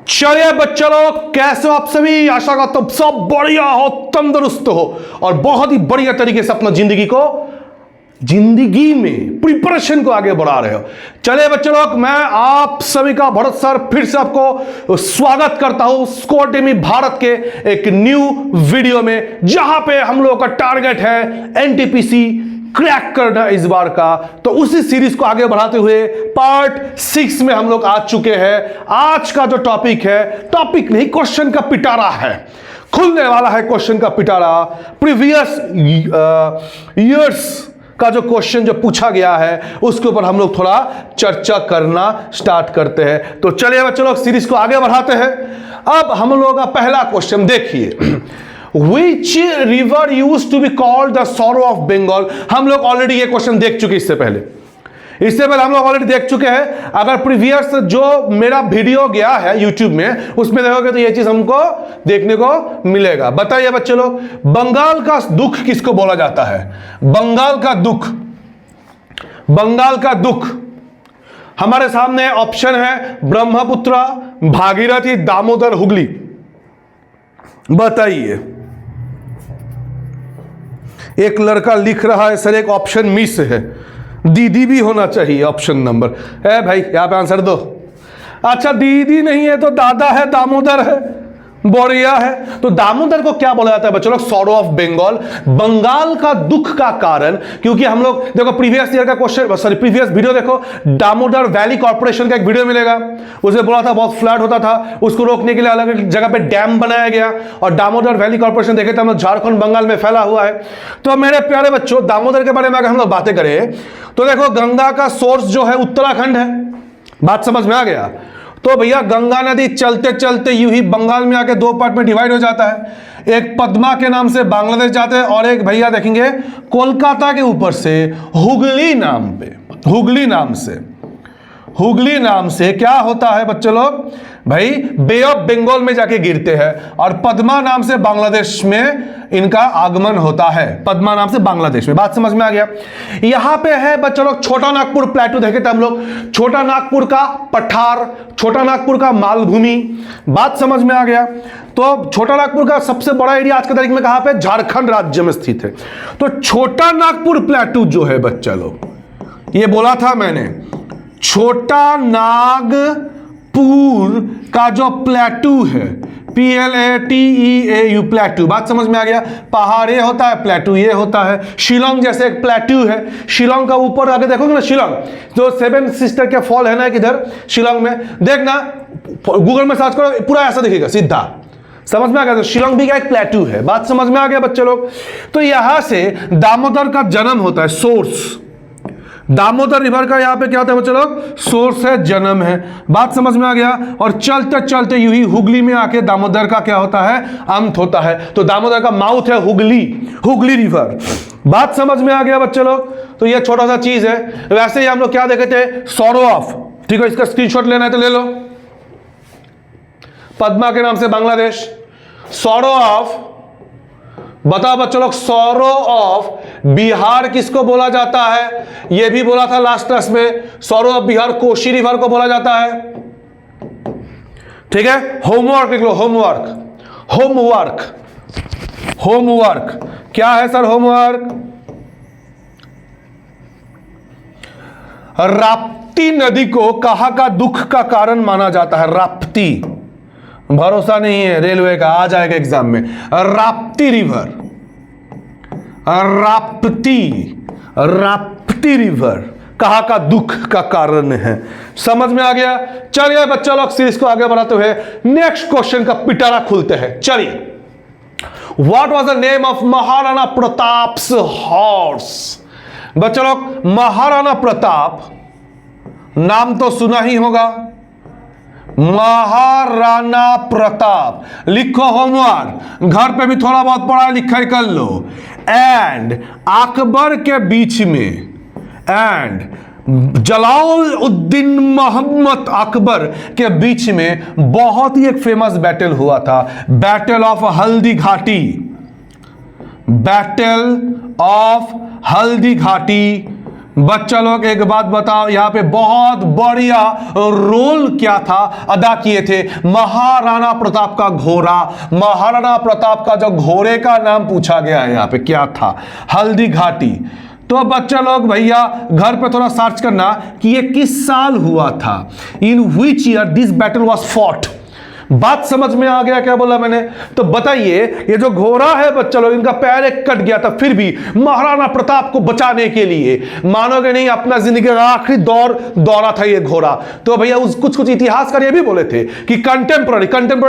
चलिए बच्चों लोग, कैसे हो आप सभी। आशा करता हूं सब बढ़िया हो, तंदुरुस्त हो और बहुत ही बढ़िया तरीके से अपना जिंदगी में प्रिपरेशन को आगे बढ़ा रहे हो। चलिए बच्चों लोग, मैं आप सभी का भरत सर फिर से आपको स्वागत करता हूं स्कोर टीम भारत के एक न्यू वीडियो में, जहां पे हम लोगों का टारगेट है एनटीपीसी क्रैक करना इस बार का। तो उसी सीरीज को आगे बढ़ाते हुए पार्ट 6 में हम लोग आ चुके हैं। आज का जो टॉपिक है, टॉपिक नहीं क्वेश्चन का पिटारा है, खुलने वाला है क्वेश्चन का पिटारा। प्रीवियस ईयर्स का जो क्वेश्चन जो पूछा गया है उसके ऊपर हम लोग थोड़ा चर्चा करना स्टार्ट करते हैं। तो चलिए बच्चों लोग, सीरीज को आगे बढ़ाते हैं। अब हम लोगों का पहला क्वेश्चन देखिए, Which river used to be called the sorrow of Bengal? हम लोग ऑलरेडी ये क्वेश्चन देख चुके इससे पहले हम लोग ऑलरेडी देख चुके हैं। अगर प्रीवियस जो मेरा वीडियो गया है यूट्यूब में, उसमें देखोगे तो ये चीज हमको देखने को मिलेगा। बताइए बच्चे लोग, बंगाल का दुख किसको बोला जाता है? बंगाल का दुख हमारे सामने ऑप्शन है ब्रह्मपुत्र, भागीरथी, दामोदर, हुगली। बताइए। एक लड़का लिख रहा है सर एक ऑप्शन मिस है, दीदी भी होना चाहिए ऑप्शन नंबर। है भाई, यहां पे आंसर दो। अच्छा, दीदी नहीं है तो दादा है, दामोदर है, बढ़िया है। तो दामोदर को क्या बोला जाता है बच्चों लोग? सॉरो ऑफ बंगाल, बंगाल का दुख का कारण। क्योंकि हम लोग देखो प्रीवियस ईयर का क्वेश्चन, सॉरी प्रीवियस वीडियो देखो, दामोदर वैली कॉर्पोरेशन का एक वीडियो मिलेगा। उसमें बोला था बहुत फ्लड होता था, उसको रोकने के लिए अलग अलग जगह पे डैम बनाया गया। और दामोदर वैली कॉर्पोरेशन देखे थे हम लोग, झारखंड बंगाल में फैला हुआ है। तो मेरे प्यारे बच्चों, दामोदर के बारे में अगर हम लोग बातें करें तो देखो, गंगा का सोर्स जो है उत्तराखंड है। बात समझ में आ गया? तो भैया गंगा नदी चलते चलते यूं ही बंगाल में आके दो पार्ट में डिवाइड हो जाता है। एक पद्मा के नाम से बांग्लादेश जाते हैं, और एक भैया देखेंगे कोलकाता के ऊपर से हुगली नाम से क्या होता है बच्चों लोग? भाई बे ऑफ बंगाल में जाके गिरते हैं, और पद्मा नाम से बांग्लादेश में इनका आगमन होता है। पद्मा नाम से बांग्लादेश में। बात समझ में आ गया? यहां पे है बच्चों लोग छोटा नागपुर प्लेटू, देखे थे हम लोग, छोटा नागपुर का पठार, छोटा नागपुर का मालभूमि। बात समझ में आ गया? तो छोटा नागपुर का सबसे बड़ा एरिया आज के तारीख में कहां पे? झारखंड राज्य में स्थित है। तो छोटा नागपुर प्लेटू जो है बच्चा लोग, ये बोला था मैंने, छोटा नागपुर का जो प्लेटू है, PLATEAU, प्लेटू। बात समझ में आ गया? पहाड़ ये होता है, प्लेटू ये होता है। शिलोंग जैसे एक प्लेटू है, शिलोंग का ऊपर आगे देखोगे ना, शिलोंग जो 7 सिस्टर के फॉल है ना किधर, शिलोंग में देखना, गूगल में सर्च करो, पूरा ऐसा दिखेगा सीधा। समझ में आ गया? तो शिलोंग भी का एक प्लेटू है। बात समझ में आ गया बच्चे लोग? तो यहां से दामोदर का जन्म होता है, सोर्स। दामोदर रिवर का यहां पे क्या होता है बच्चों लोग? सोर्स है, जन्म है। बात समझ में आ गया? और चलते चलते यूं ही हुगली में आके दामोदर का क्या होता है? अंत होता है। तो दामोदर का माउथ है हुगली रिवर। बात समझ में आ गया बच्चे लोग? तो ये छोटा सा चीज है। वैसे ही हम लोग क्या देखे थे? सॉरो ऑफ, ठीक है, इसका स्क्रीनशॉट लेना है तो ले लो। पद्मा के नाम से बांग्लादेश, सॉरो ऑफ। बताओ बच्चों लोग, सॉरो ऑफ बिहार किसको बोला जाता है? यह भी बोला था लास्ट क्लास में, sorrow of Bihar Kosi river को बोला जाता है। ठीक है, होमवर्क लिख लो, होमवर्क क्या है सर? होमवर्क, राप्ती नदी को कहां का दुख का कारण माना जाता है? राप्ती, भरोसा नहीं है रेलवे का, आ जाएगा एग्जाम में। राप्ती रिवर, राप्ती रिवर कहां का दुख का कारण है? समझ में आ गया? चलिए बच्चा लोग, सीरीज को आगे बढ़ाते हुए नेक्स्ट क्वेश्चन का पिटारा खुलते हैं। चलिए, what was the name of Maharana Pratap's horse? बच्चा लोग, महाराणा प्रताप नाम तो सुना ही होगा, महाराणा प्रताप। लिखो होमवर्क, घर पे भी थोड़ा बहुत पढ़ा लिखा कर लो। एंड अकबर के बीच में, एंड जलालुद्दीन मोहम्मद अकबर के बीच में बहुत ही एक फेमस बैटल हुआ था, battle of Haldi Ghati. Battle of Haldi Ghati बच्चा लोग एक बात बताओ, यहां पे बहुत बढ़िया रोल क्या था अदा किए थे महाराणा प्रताप का घोड़ा। महाराणा प्रताप का जो घोड़े का नाम पूछा गया है यहां पे क्या था, हल्दी घाटी। तो बच्चा लोग भैया घर पे थोड़ा सर्च करना कि ये किस साल हुआ था, in which year this battle was fought. बात समझ में आ गया क्या बोला मैंने? तो बताइए, ये जो घोड़ा है बच्चा लोग, इनका पैर एक कट गया था, फिर भी महाराणा प्रताप को बचाने के लिए, मानोगे नहीं, अपना जिंदगी का आखिरी दौरा था ये घोड़ा। तो भैया उस कुछ इतिहासकार ये भी बोले थे कि कंटेम्प्रेरी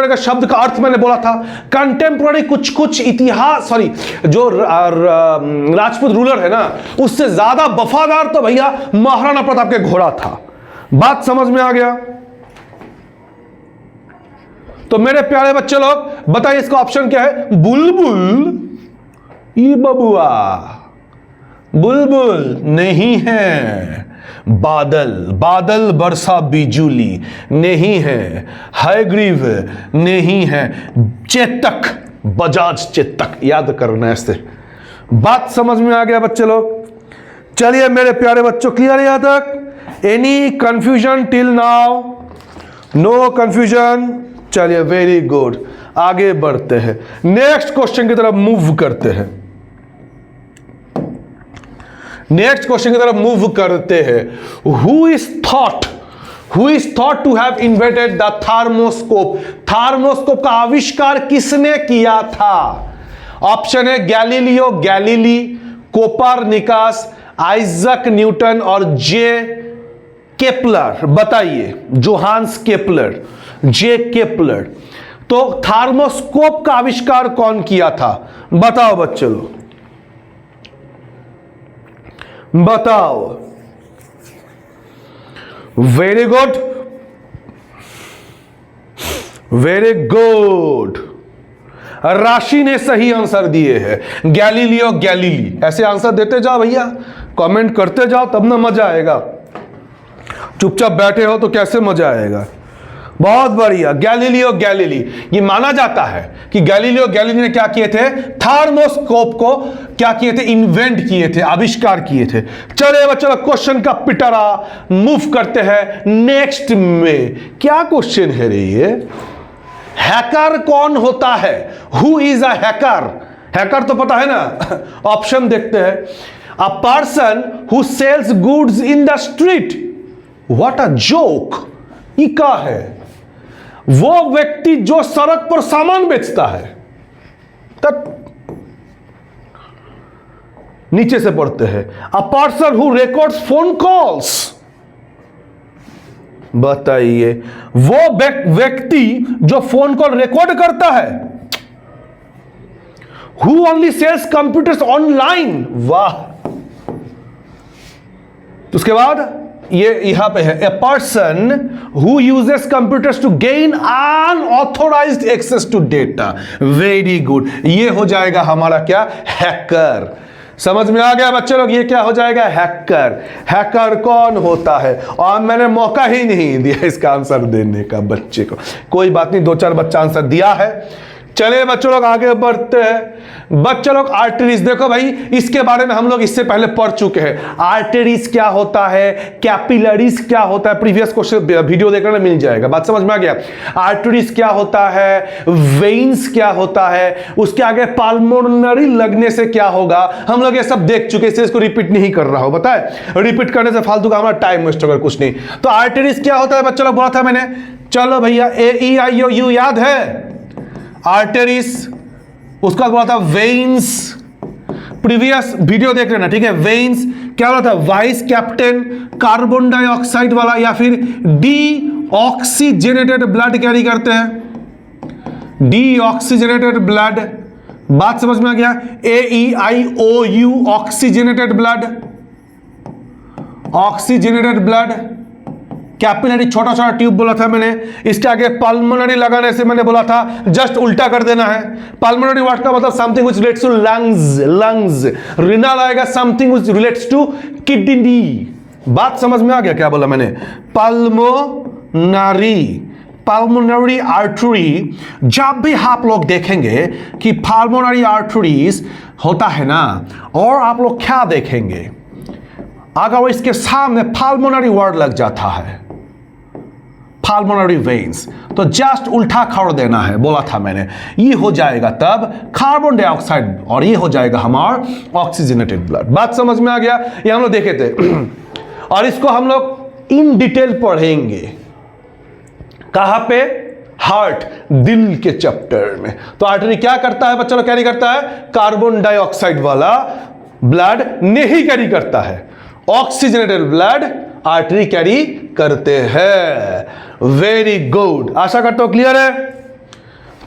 का शब्द का अर्थ मैंने बोला था कंटेम्प्रेरी, कुछ इतिहास, सॉरी, जो राजपूत रूलर है ना, उससे ज्यादा वफादार तो भैया महाराणा प्रताप के घोड़ा था। बात समझ में आ गया? तो मेरे प्यारे बच्चे लोग बताइए इसका ऑप्शन क्या है? बुलबुल, ई बबुआ, बुलबुल नहीं है। बादल वर्षा बिजुली नहीं है। हयग्रीव नहीं है। चेतक, बजाज चेतक, याद करना ऐसे। बात समझ में आ गया बच्चे लोग? चलिए मेरे प्यारे बच्चों, क्लियर है यहां तक? Any confusion till now? No confusion? चलिए वेरी गुड, आगे बढ़ते हैं, नेक्स्ट क्वेश्चन की तरफ मूव करते हैं। नेक्स्ट क्वेश्चन की तरफ मूव करते हैं। Who is thought to have invented the thermoscope? Thermoscope का आविष्कार किसने किया था? ऑप्शन है Galileo Galilei, Copernicus, Isaac Newton और जे केपलर। बताइए, जोहान्स केपलर, जे केपलर। तो थर्मोस्कोप का आविष्कार कौन किया था? बताओ बच्चों, बताओ। Very good, very good. Rashi ने सही आंसर दिए हैं, गैलीलियो गैलीली। ऐसे आंसर देते जाओ भैया, कमेंट करते जाओ, तब ना मजा आएगा। चुपचाप बैठे हो तो कैसे मजा आएगा? बहुत बढ़िया, गैलीलियो गैलीली। ये माना जाता है कि गैलीलियो गैलीली ने क्या किए थे? थर्मोस्कोप को क्या किए थे? इन्वेंट किए थे, आविष्कार किए थे। चले बच्चों, क्वेश्चन का पिटारा मूव करते हैं नेक्स्ट में। क्या क्वेश्चन है रे ये? हैकर कौन होता है? Who is a hacker? Hacker तो पता है ना। ऑप्शन देखते हैं। A person who sells goods in the street. What a joke. ये क्या है? वो व्यक्ति जो सड़क पर सामान बेचता है। तब नीचे से पढ़ते हैं। A person who records phone calls. बताइए, वो व्यक्ति जो फोन कॉल रिकॉर्ड करता है। Who only sells computers online. वाह। उसके बाद ये यहां पे है, a person who uses computers to gain unauthorised access to data. Very good, ये हो जाएगा हमारा क्या? हैकर। समझ में आ गया बच्चे लोग? ये क्या हो जाएगा? हैकर। हैकर कौन होता है? और मैंने मौका ही नहीं दिया इसका आंसर देने का बच्चे को। कोई बात नहीं, 2-4 बच्चा आंसर दिया है। चले बच्चों लोग आगे बढ़ते हैं। बच्चों लोग आर्टरीज देखो भाई, इसके बारे में हम लोग इससे पहले पढ़ चुके हैं। आर्टरीज क्या होता है, कैपिलरीज क्या होता है, प्रीवियस क्वेश्चन वीडियो देखने में मिल जाएगा। बात समझ में आ गया? आर्टरीज क्या होता है, वेन्स क्या होता है, उसके आगे पाल्मोनरी लगने से क्या होगा, हम लोग ये सब देख चुके, इसलिए इसको रिपीट नहीं कर रहा हूं। बताए, रिपीट करने से फालतू का हमारा टाइम वेस्ट होगा, कुछ नहीं। तो आर्टरीज क्या होता है बच्चों लोग, बोला था मैंने। चलो भैया, AEIOU याद है? आर्टरीज, उसका बोला था वेन्स। प्रीवियस वीडियो देख लेना, ठीक है? वेन्स क्या बोला था? वाइस कैप्टन कार्बन डाइऑक्साइड वाला या फिर डीऑक्सीजनेटेड ब्लड कैरी करते हैं, डीऑक्सीजनेटेड ब्लड। बात समझ में आ गया? AEIOU, oxygenated blood, oxygenated blood. Capillary छोटा छोटा ट्यूब बोला था मैंने। इसके आगे पल्मोनरी लगाने से मैंने बोला था जस्ट उल्टा कर देना है। पल्मोनरी वर्ड का मतलब something which relates to lungs, lungs. Renal आएगा something which relates to kidney. बात समझ में आ गया क्या बोला मैंने? Pulmonary, pulmonary artery. जब भी आप लोग देखेंगे कि पल्मोनरी आर्टरीज होता है ना, और आप लोग क्या देखेंगे? अगर वो इसके सामने पल्मोनरी वर्ड लग जाता है, पल्मोनरी वेन्स, तो जस्ट उल्टा खड़ देना है, बोला था मैंने। ये हो जाएगा तब कार्बन डाइऑक्साइड और ये हो जाएगा हमारा ऑक्सीजनेटेड ब्लड। बात समझ में आ गया? ये हम लोग देखे थे और इसको हम लोग इन डिटेल पढ़ेंगे। कहां पे? हार्ट, दिल के चैप्टर में। तो आर्टरी क्या करता है बच्चों लोग? कैरी करता है कार्बन डाइऑक्साइड वाला ब्लड नहीं कैरी करता है, ऑक्सीजनेटेड ब्लड आर्टरी कैरी करते हैं। वेरी गुड, आशा करता हूं क्लियर है।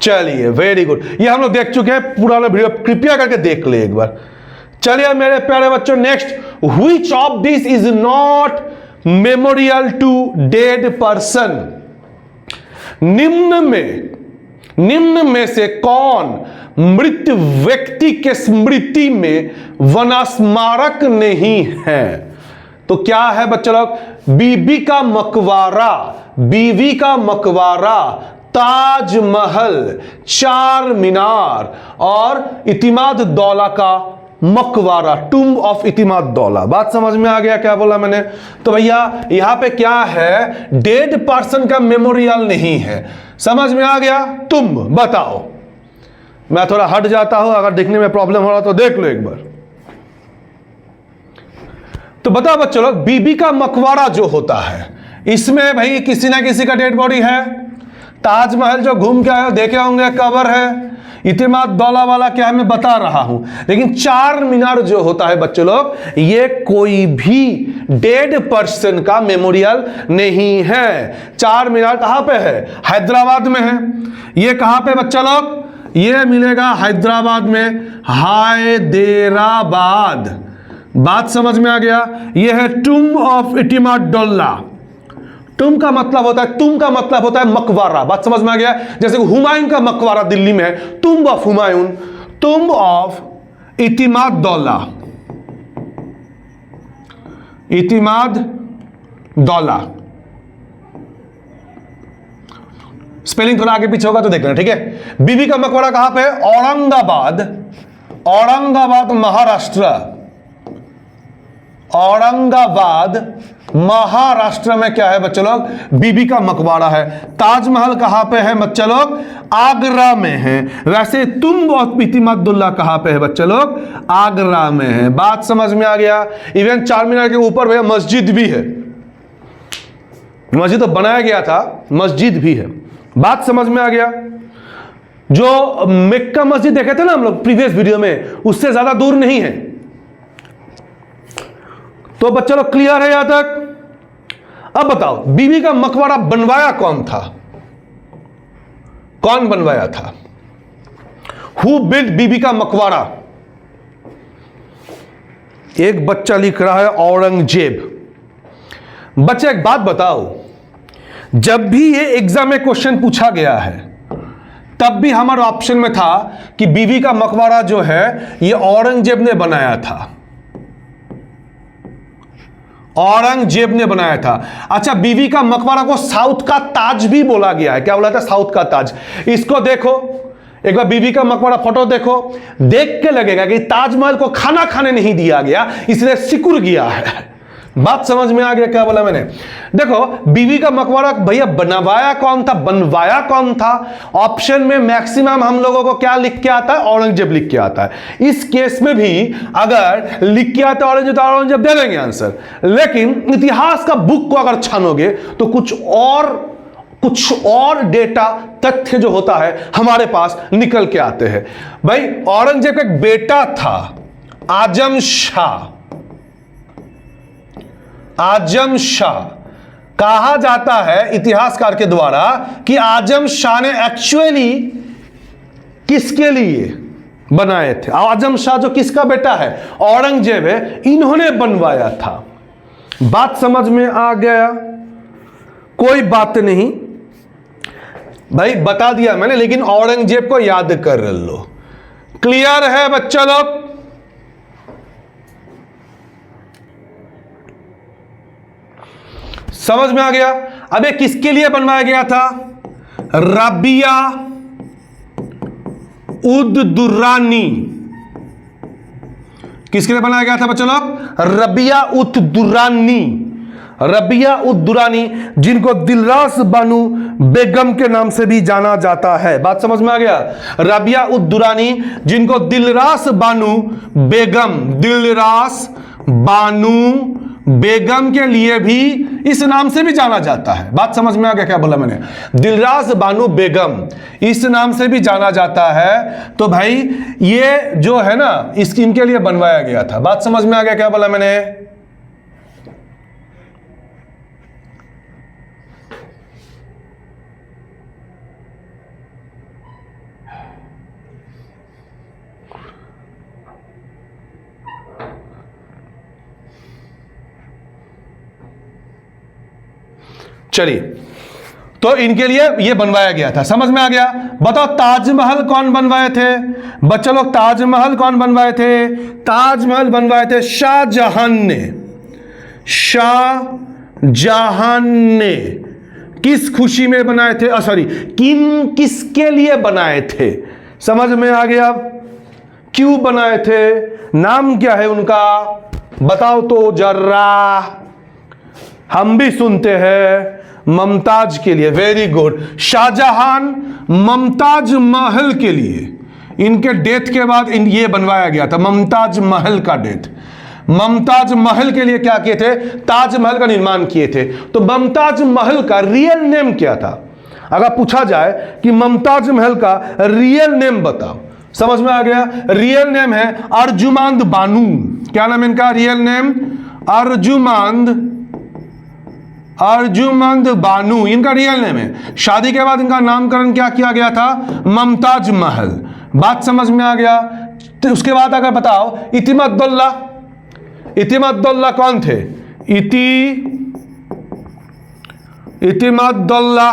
चलिए वेरी गुड, ये हम लोग देख चुके हैं, पूरा वीडियो कृपया करके देख ले एक बार। चलिए मेरे प्यारे बच्चों, next, which of this is not memorial to dead person? निम्न में से कौन मृत व्यक्ति के स्मृति में वनस्मारक नहीं है? तो क्या है बच्चों लोग? बीबी का मकबरा, बीवी का मकबरा, ताजमहल, चार मीनार और इतिमाद दौला का मकबरा, टूम्ब ऑफ इतिमाद दौला। बात समझ में आ गया क्या बोला मैंने? तो भैया यहां पे क्या है? डेड पर्सन का मेमोरियल नहीं है। समझ में आ गया? तुम बताओ। मैं थोड़ा हट जाता हूं, अगर दिखने में प्रॉब्लम हो रहा तो देख लो एक बार। तो बताओ बच्चों लोग, बीबी का मकबरा जो होता है, इसमें भाई किसी ना किसी का डेड बॉडी है। ताजमहल जो घूम के आए हो देखे होंगे, कबर है। इतिमाद दौला वाला क्या है मैं बता रहा हूं। लेकिन चार मीनार जो होता है बच्चों लोग, ये कोई भी डेड पर्सन का मेमोरियल नहीं है। चार मीनार कहां पे है? हैदराबाद में है। ये कहां पे बच्चा लोग? ये मिलेगा हैदराबाद में, हैदराबाद। बात समझ में आ गया? ये है tomb of Itimad Daula. Tomb का मतलब होता है, तुम का मतलब होता है मकबरा। बात समझ में आ गया? जैसे हुमायूं का मकबरा दिल्ली में है, tomb of Humayun, tomb of Itimad Daula, Itimad Daula. Spelling थोड़ा आगे पीछे होगा तो देख लेना, ठीक है। बीबी का मकबरा कहां पे है? औरंगाबाद, औरंगाबाद महाराष्ट्र, औरंगाबाद महाराष्ट्र में क्या है बच्चों लोग? बीबी का मकबरा है। ताजमहल कहां पे है बच्चों लोग? आगरा में है। वैसे तुम और इतिमादुल्ला कहां पे है बच्चों लोग? आगरा में है। बात समझ में आ गया? इवन चार मीनार के ऊपर भैया मस्जिद भी है, मस्जिद तो बनाया गया था, मस्जिद भी है। बात समझ में आ गया? जो मक्का मस्जिद देखे थे ना हम लोग प्रीवियस वीडियो में, उससे ज्यादा दूर नहीं है। तो बच्चा लोग क्लियर है यहां तक? अब बताओ, बीबी का मकबरा बनवाया कौन था? कौन बनवाया था? हु बिल्ड बीबी का मकबरा? एक बच्चा लिख रहा है औरंगजेब। बच्चा एक बात बताओ, जब भी ये एग्जाम में क्वेश्चन पूछा गया है, तब भी हमारे ऑप्शन में था कि बीबी का मकबरा जो है ये औरंगजेब ने बनाया था, औरंगजेब ने बनाया था। अच्छा, बीवी का मकबरा को साउथ का ताज भी बोला गया है। क्या बोला था? साउथ का ताज। इसको देखो एक बार, बीवी का मकबरा फोटो देखो, देख के लगेगा कि ताजमहल को खाना खाने नहीं दिया गया, इसलिए सिकुड़ गया है। बात समझ में आ गया क्या बोला मैंने? देखो, बीवी का मकबरा भैया बनवाया कौन था, बनवाया कौन था? ऑप्शन में मैक्सिमम हम लोगों को क्या लिख के आता है? औरंगजेब लिख के आता है। इस केस में भी अगर लिख के आता है औरंगजेब तो औरंगजेब दे देंगे आंसर, लेकिन इतिहास का बुक को अगर छानोगे तो कुछ और डेटा, तथ्य जो होता है हमारे पास निकल के आते हैं। भाई औरंगजेब का एक बेटा था आजम शाह। आजम शाह कहा जाता है इतिहासकार के द्वारा कि आजम शाह ने एक्चुअली किसके लिए बनाए थे? आजम शाह जो किसका बेटा है? औरंगजेब है, इन्होंने बनवाया था। बात समझ में आ गया? कोई बात नहीं भाई, बता दिया मैंने, लेकिन औरंगजेब को याद कर लो। क्लियर है बच्चा लोग? समझ में आ गया? अब ये किसके लिए बनवाया गया था? रबिया उद दुर्रानी किसके लिए बनाया गया था बच्चों लोग? रबिया उत दुरानी, रबिया उत दुरानी, जिनको दिलरास बानू बेगम के नाम से भी जाना जाता है। बात समझ में आ गया? रबिया उत दुरानी, जिनको दिलरास बानू बेगम, दिलरास बानू बेगम के लिए भी इस नाम से भी जाना जाता है। बात समझ में आ गया क्या बोला मैंने? दिलरास बानू बेगम इस नाम से भी जाना जाता है। तो भाई ये जो है ना, इनके लिए बनवाया गया था। बात समझ में आ गया क्या बोला मैंने? चलिए, तो इनके लिए ये बनवाया गया था। समझ में आ गया? बताओ ताजमहल कौन बनवाए थे बच्चों लोग? ताजमहल कौन बनवाए थे? ताजमहल बनवाए थे शाहजहां ने। शाहजहां ने किस खुशी में बनाए थे? सॉरी, किसके लिए बनाए थे? समझ में आ गया? क्यों बनाए थे? नाम क्या है उनका? बताओ तो जरा, हम भी सुनते हैं। मुमताज के लिए। Very good. शाहजहां मुमताज महल के लिए, इनके डेथ के बाद ये बनवाया गया था, मुमताज महल का डेथ। मुमताज महल के लिए क्या किए थे? ताजमहल का निर्माण किए थे। तो मुमताज महल का रियल नेम क्या था? अगर पूछा जाए कि मुमताज महल का रियल नेम बताओ, समझ में आ गया? रियल नेम है अर्जुमांद बानू। क्या नाम इनका? रियल नेम अर्जुमंद बानू, इनका रियल नेम है। शादी के बाद इनका नामकरण क्या किया गया था? मुमताज महल। बात समझ में आ गया? तो उसके बाद अगर बताओ इतिमद्दौला, इतिमद्दौला कौन थे? इतिमद्दौला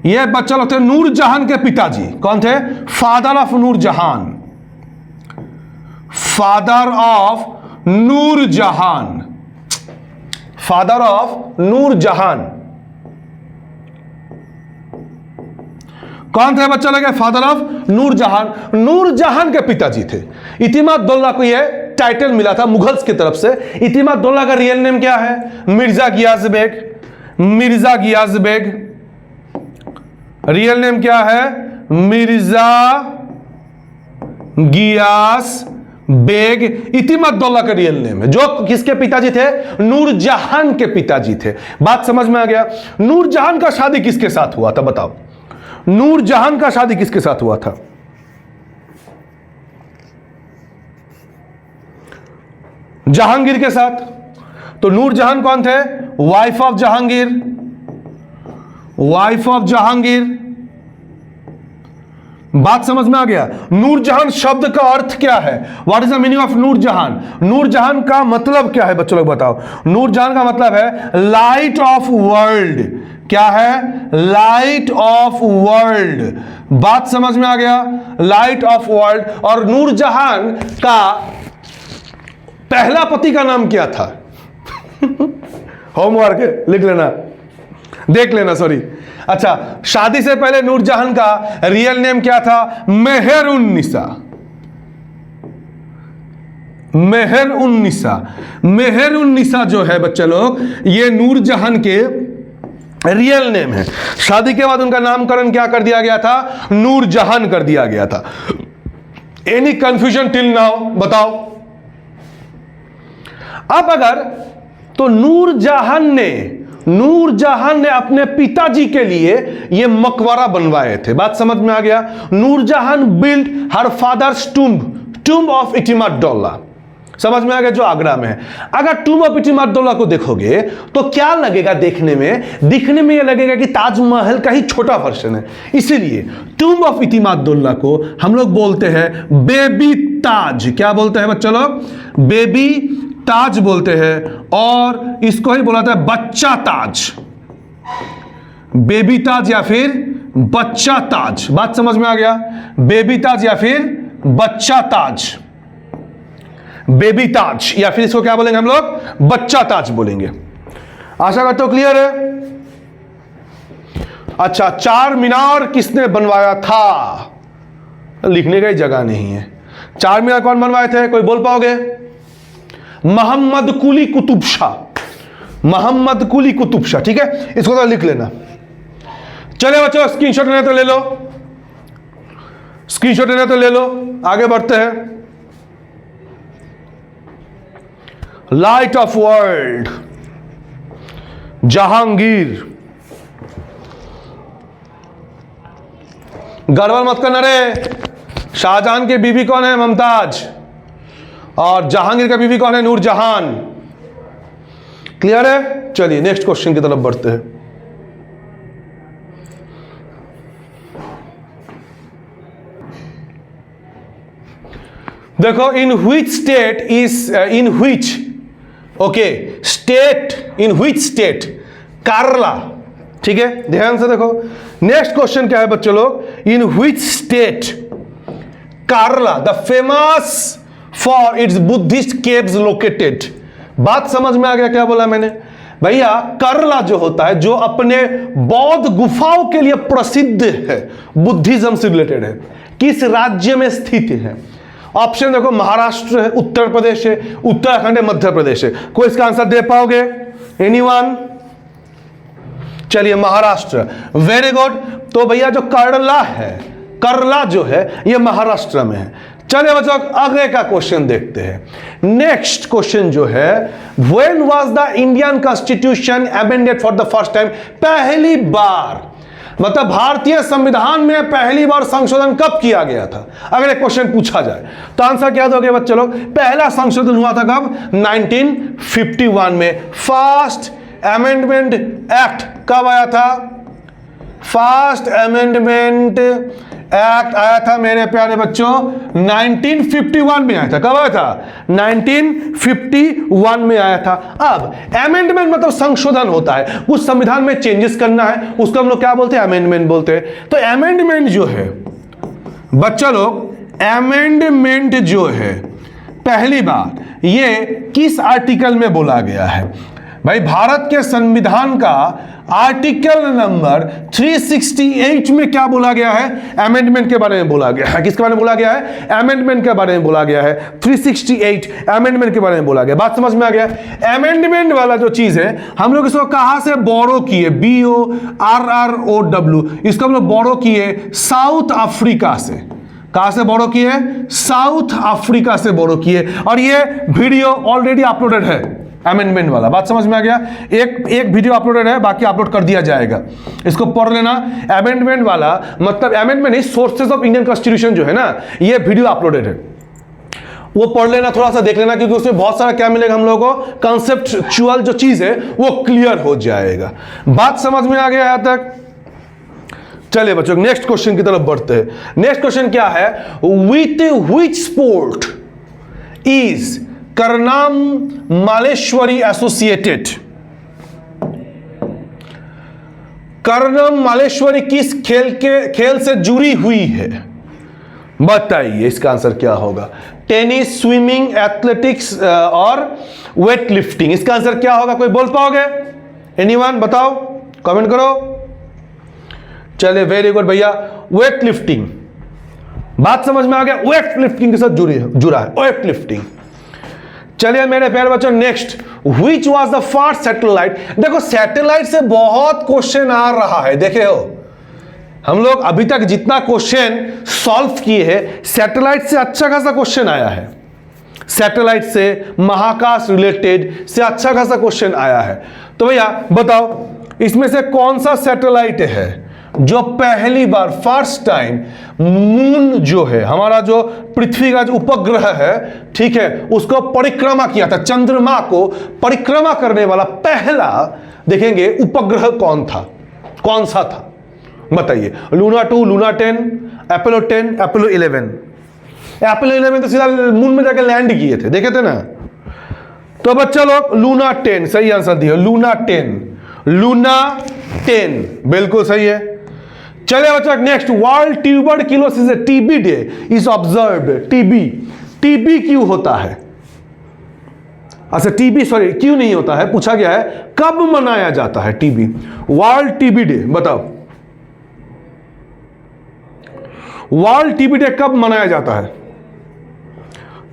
ये बच्चा लोग थे नूरजहां के पिताजी। कौन थे? Father of Nurjahan, father of Nurjahan, father of Nurjahan. कौन थे बच्चा लोग? फादर ऑफ नूरजहां, नूरजहां के पिताजी थे। इतिमद्दौला को यह टाइटल मिला था मुगल्स की तरफ से। इतिमद्दौला का रियल नेम क्या है? मिर्जा गियास बेग। मिर्जा गियास बेग, रियल नेम क्या है? मिर्जा गियास बेग इतिमद्दौला का रियल नेम है, जो किसके पिताजी थे? नूरजहां के पिताजी थे। बात समझ में आ गया? नूरजहां का शादी किसके साथ हुआ था? बताओ, नूरजहां का शादी किसके साथ हुआ था? जहांगीर के साथ। तो नूरजहां कौन थे? Wife of Jahangir, wife of Jahangir. बात समझ में आ गया? नूरजहां शब्द का अर्थ क्या है? What is the meaning of Nurjahan? Nurjahan का मतलब क्या है बच्चों लोग बताओ? नूरजहां का मतलब है लाइट ऑफ वर्ल्ड। क्या है? Light of world. बात समझ में आ गया? Light of world. और नूरजहां का पहला पति का नाम क्या था? होमवर्क लिख लेना, देख लेना, सॉरी। अच्छा, शादी से पहले नूरजहां का रियल नेम क्या था? मेहरुन्निसा। मेहरुन्निसा, मेहरुन्निसा जो है बच्चे लोग, ये नूरजहां के रियल नेम है। शादी के बाद उनका नामकरण क्या कर दिया गया था? नूरजहां कर दिया गया था। Any confusion till now? बताओ। अब अगर तो नूरजहां ने अपने पिताजी के लिए यह मकबरा बनवाए थे। बात समझ में आ गया? Nurjahan build her father's tomb of Itimaduddaula. समझ में आ गया? जो आगरा में है। अगर टूम्ब ऑफ इतिमद्दौला को देखोगे तो क्या लगेगा देखने में? दिखने में यह लगेगा कि ताजमहल का ही छोटा वर्जन है। इसीलिए टूम्ब ऑफ इतिमद्दौला को हम लोग बोलते हैं बेबी ताज। क्या बोलते हैं बच्चों लोग? बेबी ताज बोलते हैं। और इसको ही बोला जाता है बच्चा ताज, बेबी ताज या फिर बच्चा ताज। बात समझ में आ गया? बेबी ताज या फिर बच्चा ताज, बेबी ताज, या फिर इसको क्या बोलेंगे हम लोग? बच्चा ताज बोलेंगे। आशा करते हो क्लियर है? अच्छा, चार मीनार किसने बनवाया था? लिखने का ही जगह नहीं है। चार मीनार कौन बनवाए थे, कोई बोल पाओगे? मोहम्मद कुली कुतुब शाह, मोहम्मद कुली कुतुब शाह। ठीक है, इसको तो लिख लेना। चले बच्चों, स्क्रीनशॉट लेना तो ले लो, स्क्रीनशॉट लेना तो ले लो। आगे बढ़ते हैं। Light of world, Jahangir. गड़बड़ मत करना रे, शाहजहां की बीवी कौन है? मुमताज। और जहांगीर का बीवी कौन है? नूरजहान। क्लियर है? चलिए नेक्स्ट क्वेश्चन की तरफ बढ़ते हैं। देखो, in which state is in which state, in which state Kerala. ठीक है, ध्यान से देखो। नेक्स्ट क्वेश्चन क्या है बच्चों लोग? In which state Kerala the famous for its Buddhist caves located. बात समझ में आ गया क्या बोला मैंने? भैया केरला जो होता है, जो अपने बौद्ध गुफाओं के लिए प्रसिद्ध है, बुद्धिज्म से रिलेटेड है, किस राज्य में स्थित है? ऑप्शन देखो, महाराष्ट्र है, उत्तर प्रदेश है, उत्तराखंड है, मध्य प्रदेश है। कोई इसका आंसर दे पाओगे? एनीवन? चलिए, महाराष्ट्र। Very good. तो भैया जो केरला है, केरला जो है ये महाराष्ट्र में है। चलिए बच्चों, आगे का क्वेश्चन देखते हैं। नेक्स्ट क्वेश्चन जो है, when was the Indian constitution amended for the first time? पहली बार, मतलब भारतीय संविधान में पहली बार संशोधन कब किया गया था? अगर एक क्वेश्चन पूछा जाए तो आंसर क्या दोगे बच्चों लोग? पहला संशोधन हुआ था कब? 1951 में। फर्स्ट अमेंडमेंट एक्ट कब आया था? फर्स्ट अमेंडमेंट एक्ट आया था मेरे प्यारे बच्चों 1951 में आया था। कब आया था? 1951 में आया था। अब अमेंडमेंट मतलब संशोधन होता है, कुछ संविधान में चेंजेस करना है, उसको हम लोग क्या बोलते हैं? अमेंडमेंट बोलते हैं। तो अमेंडमेंट जो है बच्चा लोग, अमेंडमेंट जो है पहली बार ये किस आर्टिकल में बोला गया है? भाई, भारत के संविधान का आर्टिकल नंबर 368 में क्या बोला गया है? अमेंडमेंट के बारे में बोला गया है। किसके बारे में बोला गया है? अमेंडमेंट के बारे में बोला गया है। 368 अमेंडमेंट के बारे में बोला गया। बात समझ में आ गया? अमेंडमेंट वाला जो चीज है, हम लोग इसको कहां से बोरो किए? BORROW, इसको हम लोग बोरो किए साउथ अफ्रीका से। कहां से बोरो किए? साउथ अफ्रीका से बोरो किए। और ये वीडियो ऑलरेडी अपलोडेड है अमेंडमेंट वाला। बात समझ में आ गया? एक वीडियो अपलोडेड है, बाकी अपलोड कर दिया जाएगा, इसको पढ़ लेना। अमेंडमेंट वाला मतलब अमेंडमेंट नहीं, सोर्सेज ऑफ इंडियन कॉन्स्टिट्यूशन जो है ना, ये वीडियो अपलोडेड है, वो पढ़ लेना, थोड़ा सा देख लेना, क्योंकि उसमें बहुत सारा क्या मिलेगा हम लोगों को, कॉन्सेप्चुअल जो चीज है वो क्लियर हो जाएगा। बात समझ में आ गया यहां तक? चलिए बच्चों, नेक्स्ट क्वेश्चन की तरफ बढ़ते हैं। नेक्स्ट क्वेश्चन क्या है? With which sport is Karnam Malleswari associated? Karnam Malleswari किस खेल से जुड़ी हुई है? बताइए, इसका आंसर क्या होगा? टेनिस, स्विमिंग, एथलेटिक्स और वेट लिफ्टिंग। इसका आंसर क्या होगा? कोई बोल पाओगे? एनीवन? बताओ, कमेंट करो। चलिए, वेरी गुड भैया, वेट लिफ्टिंग। बात समझ में आ गया? वेट लिफ्टिंग के साथ जुड़ा है वेट लिफ्टिंग। चलिए मेरे प्यारे बच्चों, next, which was the first satellite? देखो, सैटेलाइट से बहुत क्वेश्चन आ रहा है। देखे हो, हम लोग अभी तक जितना क्वेश्चन सॉल्व किए हैं, सैटेलाइट से अच्छा खासा क्वेश्चन आया है। सैटेलाइट से, महाकाश रिलेटेड से अच्छा खासा क्वेश्चन आया है। तो भैया बताओ, इसमें से कौन सा सैटेलाइट है जो पहली बार, फर्स्ट टाइम, मून जो है हमारा, जो पृथ्वी का जो उपग्रह है, ठीक है, उसको परिक्रमा किया था? चंद्रमा को परिक्रमा करने वाला पहला देखेंगे उपग्रह कौन था, कौन सा था? बताइए। Luna 2, Luna 10, Apollo 10, Apollo 11। Apollo 11 तो सीधा मून में जाकर लैंड किए थे, देखे थे ना? तो बच्चा लोग, लूना 10 सही आंसर दिया। लूना 10, लूना 10 बिल्कुल सही है। चलिए बच्चा, next, world tuberculosis TB day is observed. TB क्यों होता है? अच्छा, टीबी सॉरी क्यों नहीं होता है, पूछा गया है कब मनाया जाता है टीबी? वर्ल्ड टीबी डे बताओ, वर्ल्ड टीबी डे कब मनाया जाता है?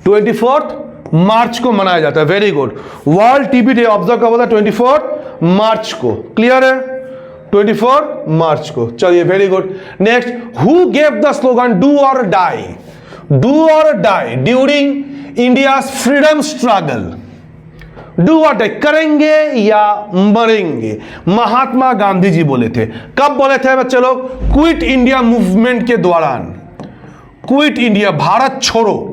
24 मार्च को मनाया जाता है। Very good. World TB day observe कब होता है? 24 मार्च को। क्लियर है? 24 मार्च को। चलिए, very good. Next, who gave the slogan do और डाई? डू और die during India freedom struggle. Do और डाई, करेंगे या मरेंगे, महात्मा गांधी जी बोले थे। कब बोले थे बच्चे लोग? क्विट इंडिया मूवमेंट के दौरान। क्विट इंडिया, भारत छोड़ो,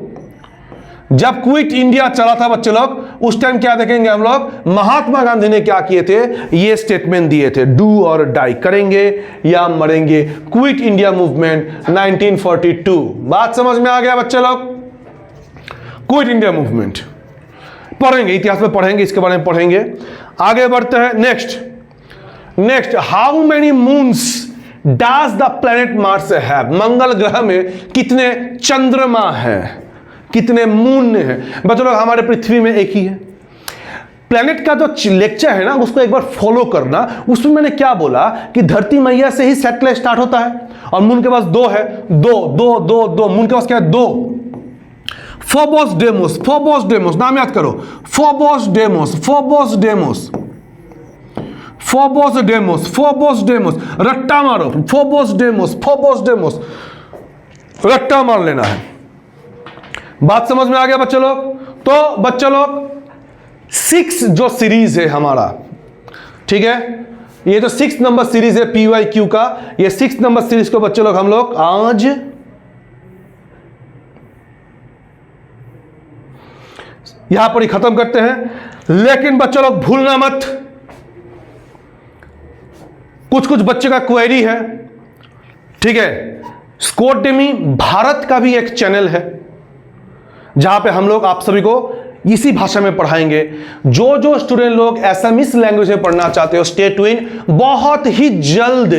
जब क्विट इंडिया चला था बच्चे लोग, उस टाइम क्या देखेंगे हम लोग? महात्मा गांधी ने क्या किए थे? ये स्टेटमेंट दिए थे, डू और डाई, करेंगे या मरेंगे। Quit India movement 1942। बात समझ में आ गया बच्चे लोग? क्विट इंडिया मूवमेंट पढ़ेंगे, इतिहास में पढ़ेंगे, इसके बारे में पढ़ेंगे। आगे बढ़ते हैं। Next, how many moons does the planet Mars have? मंगल ग्रह में कितने चंद्रमा हैं, कितने मून हैं? बच्चों लोग, हमारे पृथ्वी में एक ही है। प्लेनेट का जो लेक्चर है ना, उसको एक बार फॉलो करना। उसमें मैंने क्या बोला कि धरती मैया से ही सैटेलाइट स्टार्ट होता है और मून के पास दो है। दो मून के पास क्या है? दो। फोबोस डेमोस, फोबोस डेमोस, नाम याद करो। Phobos demos, Phobos demos, Phobos demos, Phobos demos, रट्टा मारो। फोबोस डेमोस, फोबोस डेमोस, रट्टा मार लेना है। बात समझ में आ गया बच्चे लोग? तो बच्चे लोग, 6 जो सीरीज है हमारा, ठीक है, ये जो 6 नंबर सीरीज है PYQ का, ये 6 नंबर सीरीज को बच्चे लोग हम लोग आज यहां पर ही खत्म करते हैं। लेकिन बच्चे लोग भूलना मत, कुछ बच्चे का क्वेरी है, ठीक है। स्कोरडेमी भारत का भी एक चैनल है जहां पे हम लोग आप सभी को इसी भाषा में पढ़ाएंगे। जो स्टूडेंट लोग असमीज लैंग्वेज में पढ़ना चाहते हो, स्टे ट्यून। बहुत ही जल्द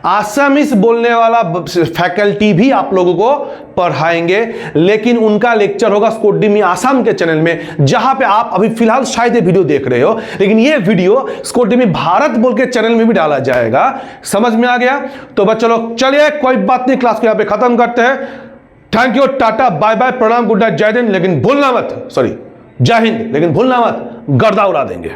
असमीज बोलने वाला फैकल्टी भी आप लोगों को पढ़ाएंगे, लेकिन उनका लेक्चर होगा स्कोरडेमी आसाम के चैनल में, जहां पे आप अभी फिलहाल शायद ये वीडियो देख रहे हो, लेकिन ये वीडियो स्कोरडेमी भारत बोल के चैनल में भी डाला जाएगा। समझ में आ गया? तो बच्चों लोग, चलिए कोई बात नहीं, क्लास को यहां पे खत्म करते हैं। Thank you, tata, bye bye, प्रणाम, गुड नाइट, जय हिंद। लेकिन भूलना मत, सॉरी, जय हिंद, लेकिन भूलना मत, गर्दा उड़ा देंगे।